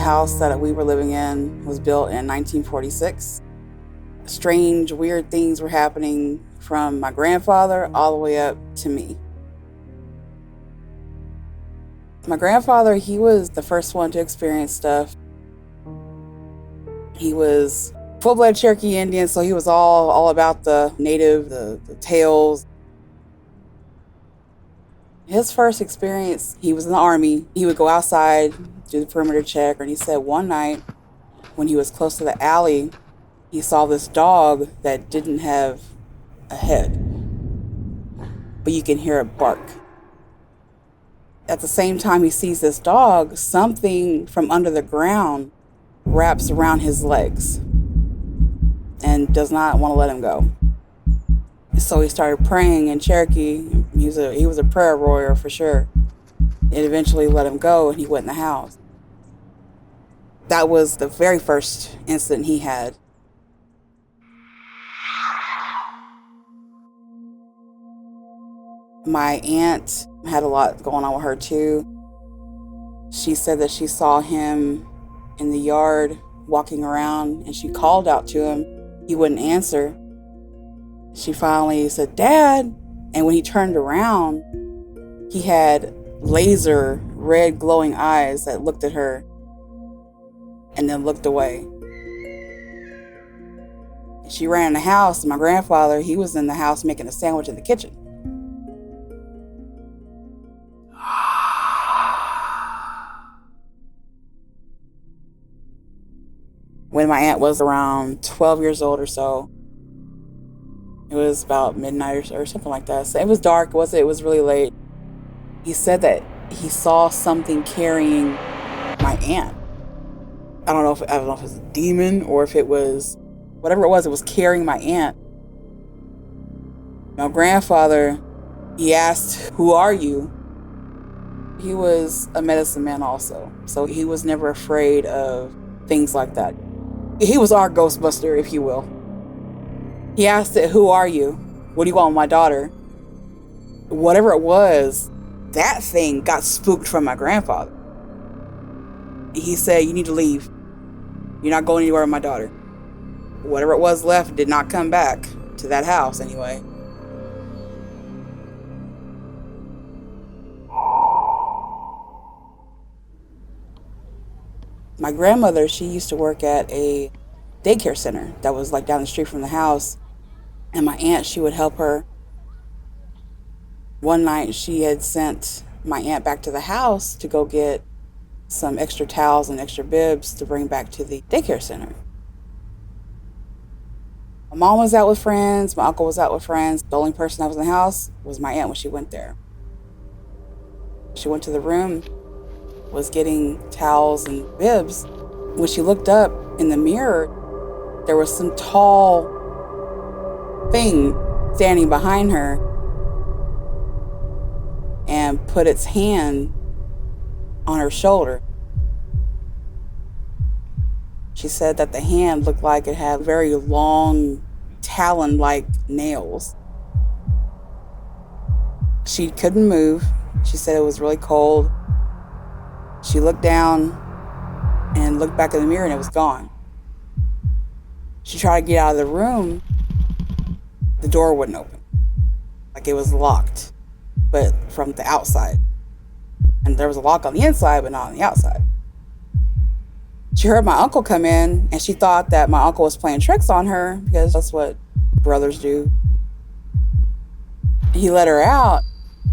house that we were living in was built in 1946. Strange, weird things were happening from my grandfather all the way up to me. My grandfather, he was the first one to experience stuff. He was full-blooded Cherokee Indian, so he was all about the native, the tales. His first experience, he was in the Army. He would go outside, do the perimeter check, and he said one night when he was close to the alley, he saw this dog that didn't have a head, but you can hear it bark. At the same time he sees this dog, something from under the ground wraps around his legs and does not want to let him go. So he started praying in Cherokee. He was a prayer warrior for sure. It eventually let him go and he went in the house. That was the very first incident he had. My aunt had a lot going on with her too. She said that she saw him in the yard walking around and she called out to him. He wouldn't answer. She finally said, "Dad." And when he turned around, he had laser red glowing eyes that looked at her and then looked away. She ran in the house. My grandfather, he was in the house making a sandwich in the kitchen. When my aunt was around 12 years old or so, it was about midnight or something like that. So it was dark, it was really late. He said that he saw something carrying my aunt. I don't know if it was a demon or if it was, whatever it was carrying my aunt. My grandfather, he asked, "Who are you?" He was a medicine man also, so he was never afraid of things like that. He was our Ghostbuster, if you will. He asked it, "Who are you? What do you want with my daughter?" Whatever it was, that thing got spooked from my grandfather. He said, "You need to leave. You're not going anywhere with my daughter." Whatever it was left did not come back to that house anyway. My grandmother, she used to work at a daycare center that was like down the street from the house. And my aunt, she would help her. One night she had sent my aunt back to the house to go get some extra towels and extra bibs to bring back to the daycare center. My mom was out with friends. My uncle was out with friends. The only person that was in the house was my aunt when she went there. She went to the room, was getting towels and bibs. When she looked up in the mirror, there was some tall thing standing behind her and put its hand on her shoulder. She said that the hand looked like it had very long talon-like nails. She couldn't move. She said it was really cold. She looked down and looked back in the mirror and it was gone. She tried to get out of the room. The door wouldn't open. Like it was locked, but from the outside. And there was a lock on the inside, but not on the outside. She heard my uncle come in and she thought that my uncle was playing tricks on her because that's what brothers do. He let her out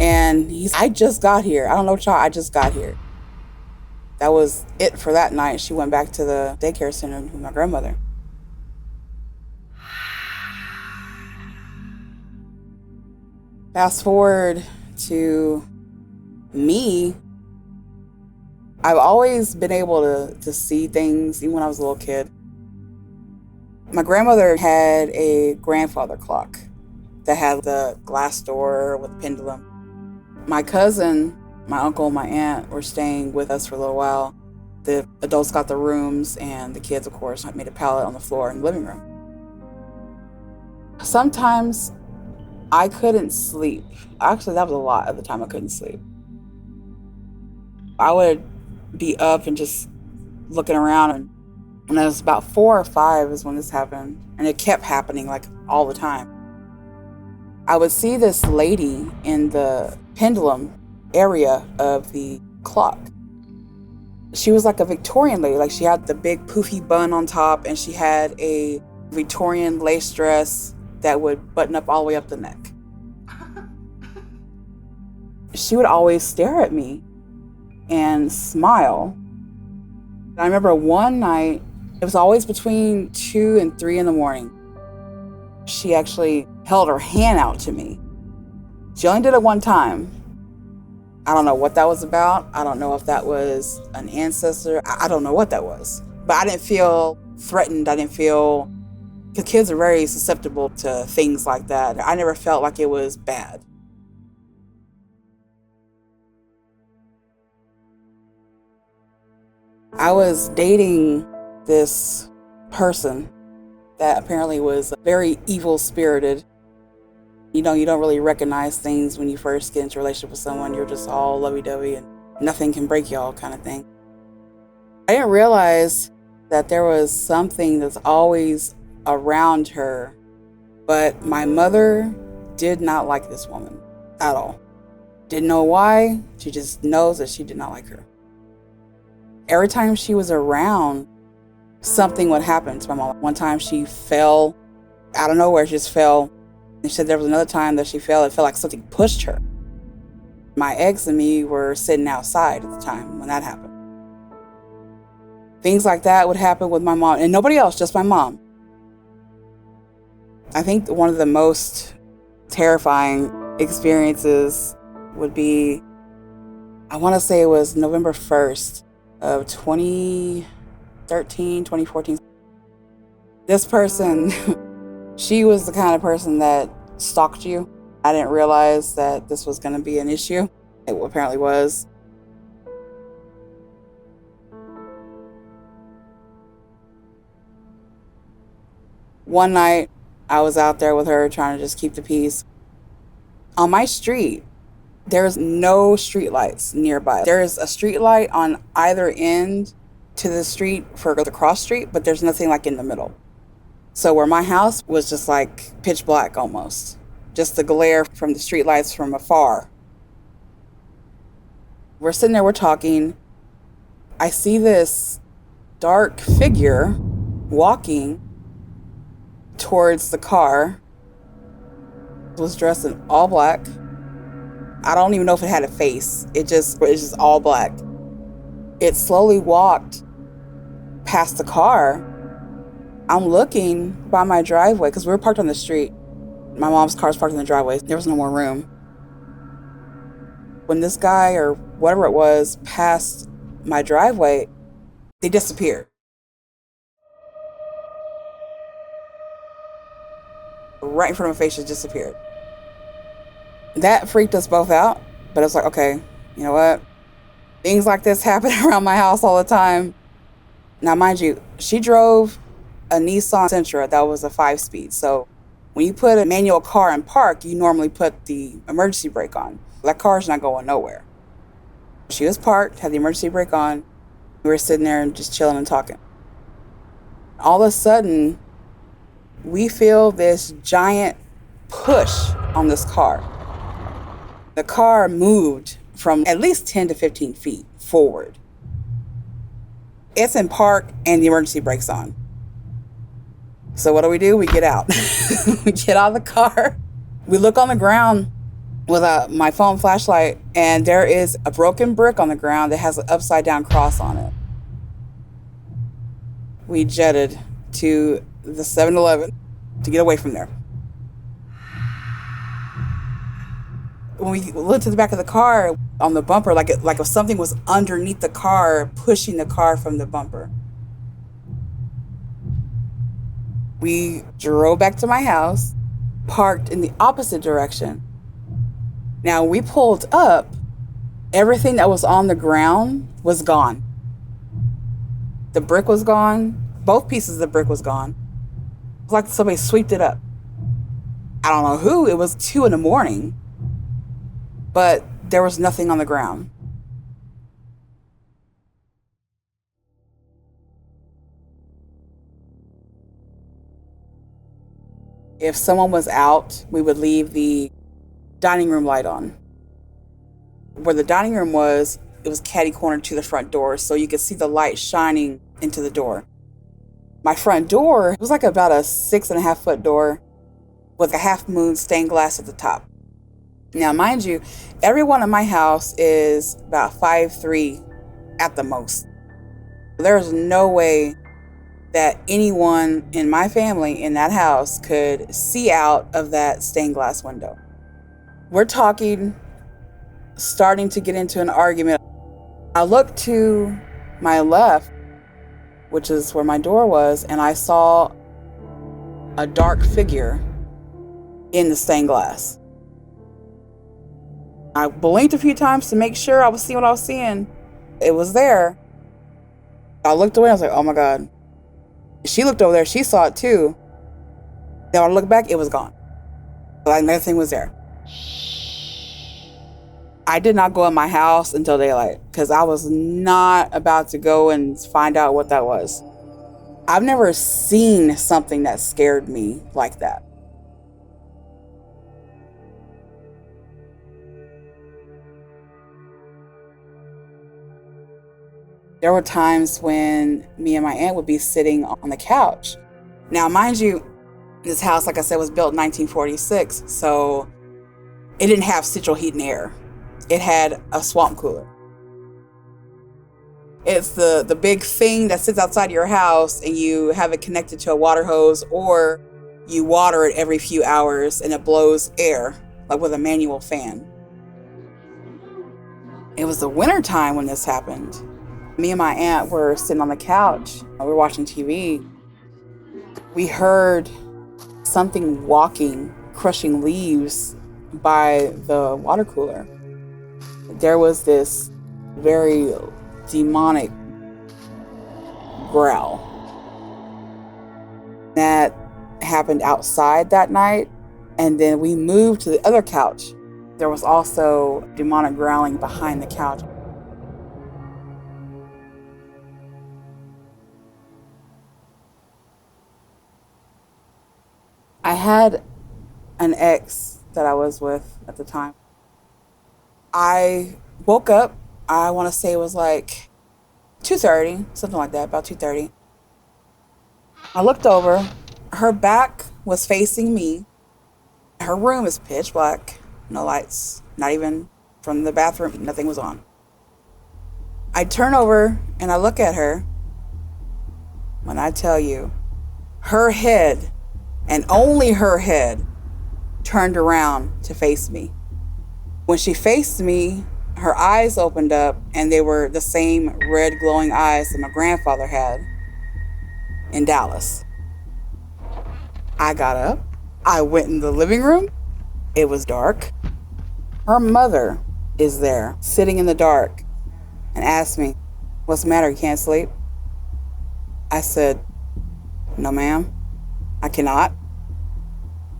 and "I just got here. I don't know, child, I just got here." That was it for that night. She went back to the daycare center with my grandmother. Fast forward to me. I've always been able to see things, even when I was a little kid. My grandmother had a grandfather clock that had the glass door with a pendulum. My cousin, my uncle, and my aunt were staying with us for a little while. The adults got the rooms, and the kids, of course, made a pallet on the floor in the living room. Sometimes I couldn't sleep. Actually, that was a lot of the time I couldn't sleep. I would be up and just looking around, and it was about 4 or 5 is when this happened. And it kept happening like all the time. I would see this lady in the pendulum area of the clock. She was like a Victorian lady. Like, she had the big poofy bun on top, and she had a Victorian lace dress that would button up all the way up the neck. She would always stare at me and smile. I remember one night, it was always between 2 and 3 in the morning. She actually held her hand out to me. She only did it one time. I don't know what that was about. I don't know if that was an ancestor. I don't know what that was. But I didn't feel threatened. I didn't feel, because kids are very susceptible to things like that. I never felt like it was bad. I was dating this person that apparently was very evil-spirited. You know, you don't really recognize things when you first get into a relationship with someone. You're just all lovey-dovey and nothing can break y'all kind of thing. I didn't realize that there was something that's always around her, but my mother did not like this woman at all. Didn't know why. She just knows that she did not like her. Every time she was around, something would happen to my mom. One time she fell out of nowhere. She just fell. And she said there was another time that she fell. It felt like something pushed her. My ex and me were sitting outside at the time when that happened. Things like that would happen with my mom, and nobody else, just my mom. I think one of the most terrifying experiences would be, I want to say it was November 1st of 2013, 2014. This person, she was the kind of person that stalked you. I didn't realize that this was going to be an issue. It apparently was. One night, I was out there with her trying to just keep the peace. On my street, there's no street lights nearby. There's a street light on either end to the street for the cross street, but there's nothing like in the middle. So where my house was just like pitch black almost. Just the glare from the street lights from afar. We're sitting there, we're talking. I see this dark figure walking towards the car. It was dressed in all black. I don't even know if it had a face. It's just all black. It slowly walked past the car. I'm looking by my driveway because we were parked on the street. My mom's car's parked in the driveway. There was no more room. When this guy or whatever it was passed my driveway, they disappeared. Right in front of my face, just disappeared. That freaked us both out, but it's like, okay, you know what? Things like this happen around my house all the time. Now, mind you, she drove a Nissan Sentra that was a 5-speed. So when you put a manual car in park, you normally put the emergency brake on. That car's not going nowhere. She was parked, had the emergency brake on. We were sitting there and just chilling and talking. All of a sudden, we feel this giant push on this car. The car moved from at least 10 to 15 feet forward. It's in park and the emergency brake's on. So what do? We get out. We get out of the car. We look on the ground with my phone flashlight, and there is a broken brick on the ground that has an upside down cross on it. We jetted to the 7-Eleven to get away from there. When we looked to the back of the car, on the bumper, like if something was underneath the car, pushing the car from the bumper. We drove back to my house, parked in the opposite direction. Now, we pulled up, everything that was on the ground was gone. The brick was gone. Both pieces of the brick was gone. It was like somebody sweeped it up. I don't know who. It was 2 a.m, but there was nothing on the ground. If someone was out, we would leave the dining room light on. Where the dining room was, it was catty cornered to the front door, so you could see the light shining into the door. My front door was like about a 6.5-foot door with a half moon stained glass at the top. Now, mind you, everyone in my house is about 5'3" at the most. There's no way that anyone in my family in that house could see out of that stained glass window. We're talking, starting to get into an argument. I looked to my left, which is where my door was, and I saw a dark figure in the stained glass. I blinked a few times to make sure I was seeing what I was seeing. It was there. I looked away, I was like, oh my God. She looked over there, she saw it too. Then when I looked back, it was gone. Like nothing was there. I did not go in my house until daylight because I was not about to go and find out what that was. I've never seen something that scared me like that. There were times when me and my aunt would be sitting on the couch. Now, mind you, this house, like I said, was built in 1946, so it didn't have central heat and air. It had a swamp cooler. It's the big thing that sits outside your house and you have it connected to a water hose, or you water it every few hours and it blows air, like with a manual fan. It was the winter time when this happened. Me and my aunt were sitting on the couch. We were watching TV. We heard something walking, crushing leaves by the water cooler. There was this very demonic growl. That happened outside that night, and then we moved to the other couch. There was also demonic growling behind the couch. I had an ex that I was with at the time. I woke up, I want to say it was like 2:30, something like that, about 2:30. I looked over, her back was facing me. Her room is pitch black, no lights, not even from the bathroom, nothing was on. I turn over and I look at her. When I tell you, her head, and only her head, turned around to face me. When she faced me, her eyes opened up and they were the same red glowing eyes that my grandfather had in Dallas. I got up. I went in the living room. It was dark. Her mother is there, sitting in the dark, and asked me, "What's the matter? You can't sleep?" I said, "No, ma'am, I cannot."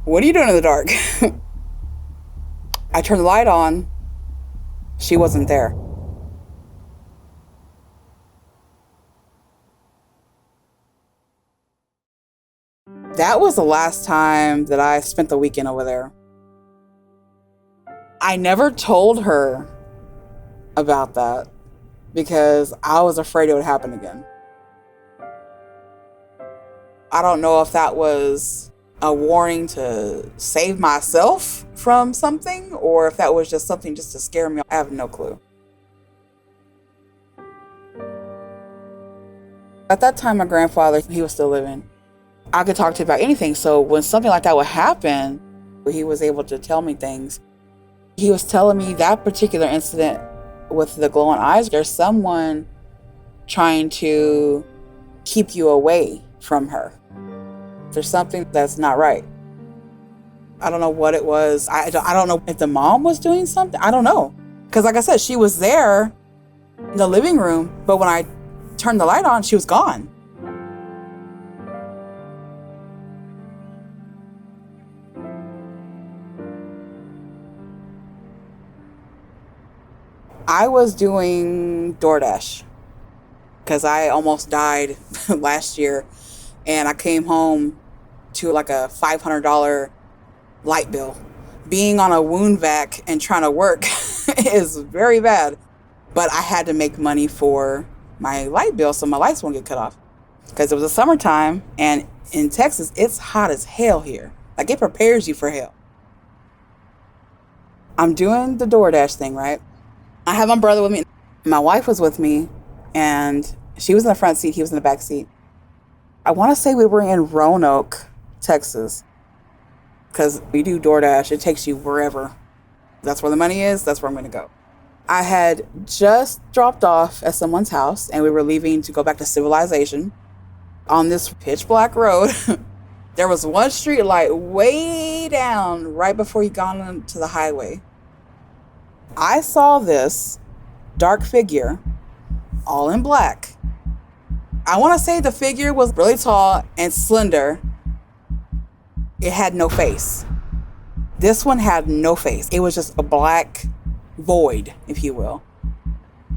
"What are you doing in the dark?" I turned the light on. She wasn't there. That was the last time that I spent the weekend over there. I never told her about that because I was afraid it would happen again. I don't know if that was a warning to save myself from something or if that was just something just to scare me. I have no clue. At that time, my grandfather, he was still living. I could talk to him about anything. So when something like that would happen, he was able to tell me things. He was telling me that particular incident with the glowing eyes, there's someone trying to keep you away from her. There's something that's not right. I don't know what it was. I don't know if the mom was doing something. I don't know. Because like I said, she was there in the living room, but when I turned the light on, she was gone. I was doing DoorDash because I almost died last year, and I came home to like a $500 light bill. Being on a wound vac and trying to work is very bad. But I had to make money for my light bill so my lights won't get cut off. Because it was the summertime, and in Texas, it's hot as hell here. Like, it prepares you for hell. I'm doing the DoorDash thing, right? I have my brother with me. My wife was with me, and she was in the front seat. He was in the back seat. I want to say we were in Roanoke, Texas, because we do DoorDash. It takes you wherever. That's where the money is. That's where I'm going to go. I had just dropped off at someone's house, and we were leaving to go back to civilization. On this pitch black road, there was one street light way down right before you got onto the highway. I saw this dark figure, all in black. I want to say the figure was really tall and slender. It had no face. This one had no face. It was just a black void, if you will.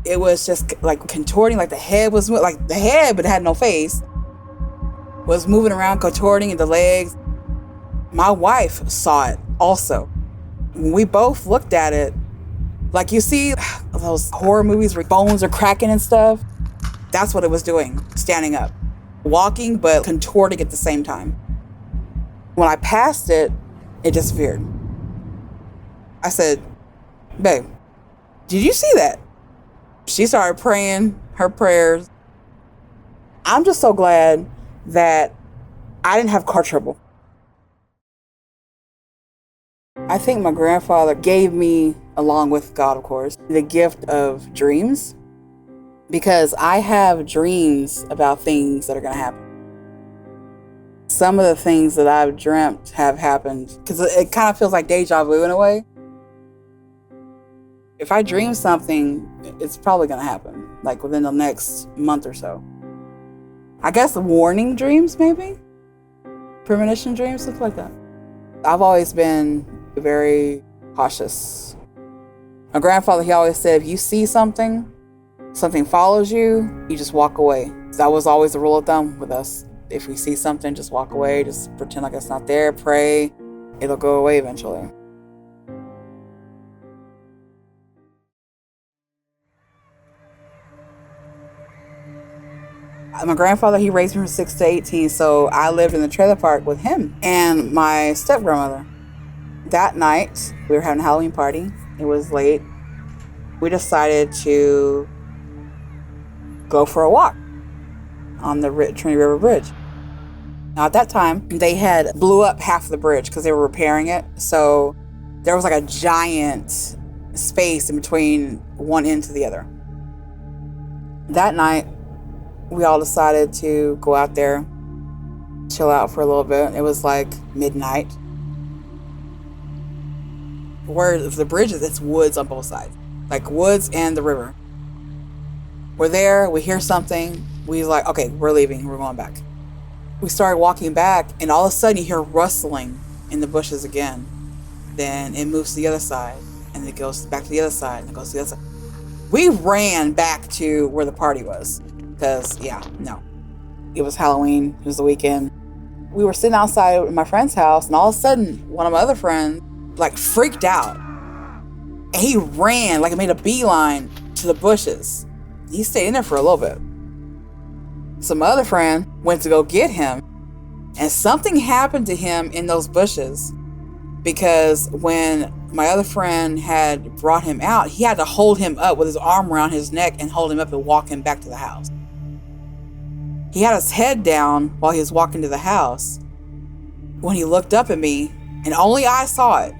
It was just like contorting, like the head was like the head, but it had no face. Was moving around, contorting in the legs. My wife saw it also. When we both looked at it, like you see those horror movies where bones are cracking and stuff, that's what it was doing, standing up, walking, but contorting at the same time. When I passed it, it disappeared. I said, babe, did you see that? She started praying her prayers. I'm just so glad that I didn't have car trouble. I think my grandfather gave me, along with God, of course, the gift of dreams, because I have dreams about things that are going to happen. Some of the things that I've dreamt have happened, because it kind of feels like deja vu in a way. If I dream something, it's probably going to happen, like within the next month or so. I guess warning dreams, maybe? Premonition dreams, something like that. I've always been very cautious. My grandfather, he always said, if you see something follows you, you just walk away. That was always the rule of thumb with us. If we see something, just walk away, just pretend like it's not there, pray, it'll go away eventually. My grandfather, he raised me from 6 to 18, so I lived in the trailer park with him and my step-grandmother. That night, we were having a Halloween party. It was late. We decided to go for a walk on the Trinity River Bridge. Now, at that time, they had blew up half the bridge because they were repairing it. So there was like a giant space in between one end to the other. That night, we all decided to go out there, chill out for a little bit. It was like midnight. Where the bridge is, it's woods on both sides, like woods and the river. We're there, we hear something. We like, okay, we're leaving, we're going back. We started walking back, and all of a sudden you hear rustling in the bushes again. Then it moves to the other side, and it goes back to the other side, and it goes to the other side. We ran back to where the party was. Because, it was Halloween, it was the weekend. We were sitting outside at my friend's house, and all of a sudden, one of my other friends, freaked out. And he ran, made a beeline to the bushes. He stayed in there for a little bit. So my other friend went to go get him, and something happened to him in those bushes, because when my other friend had brought him out, he had to hold him up with his arm around his neck and hold him up and walk him back to the house. He had his head down while he was walking to the house. When he looked up at me, and only I saw it,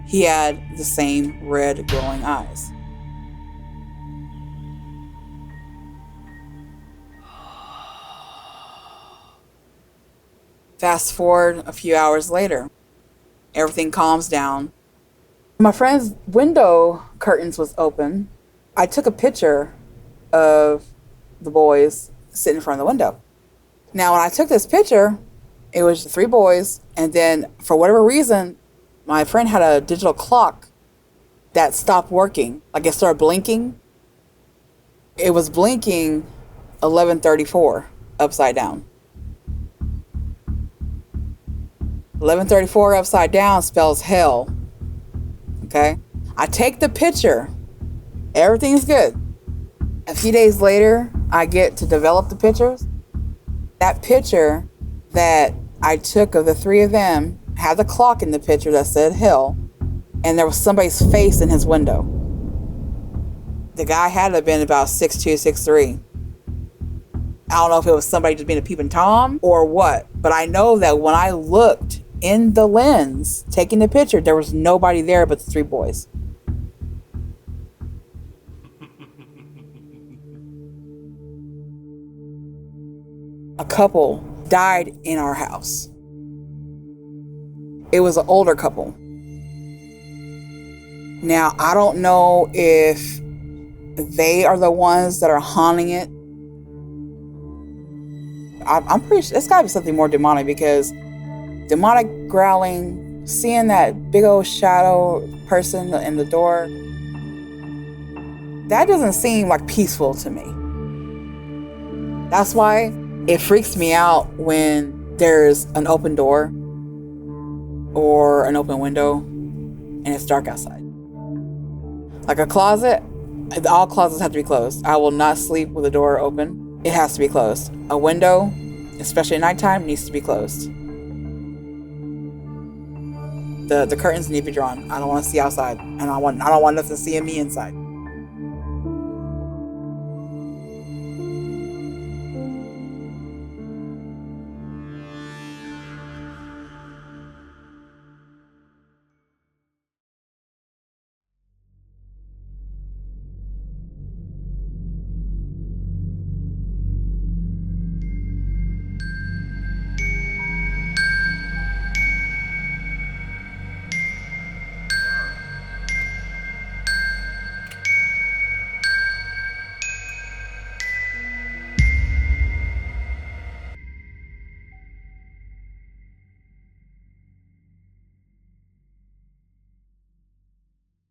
he had the same red glowing eyes. Fast forward a few hours later, everything calms down. My friend's window curtains was open. I took a picture of the boys sitting in front of the window. Now, when I took this picture, it was 3 boys, and then for whatever reason, my friend had a digital clock that stopped working. It started blinking. It was blinking 11:34 upside down. 1134 upside down spells hell. Okay? I take the picture. Everything's good. A few days later, I get to develop the pictures. That picture that I took of the three of them had the clock in the picture that said hell, and there was somebody's face in his window. The guy had to have been about 6'2", 6'3". I don't know if it was somebody just being a peeping Tom or what, but I know that when I looked in the lens, taking the picture, there was nobody there but the three boys. A couple died in our house. It was an older couple. Now, I don't know if they are the ones that are haunting it. I'm pretty sure it's gotta be something more demonic, because demonic growling, seeing that big old shadow person in the door, that doesn't seem like peaceful to me. That's why it freaks me out when there's an open door or an open window and it's dark outside. Like a closet, all closets have to be closed. I will not sleep with the door open. It has to be closed. A window, especially at nighttime, needs to be closed. The curtains need to be drawn. I don't want to see outside, and I don't want nothing seeing me inside.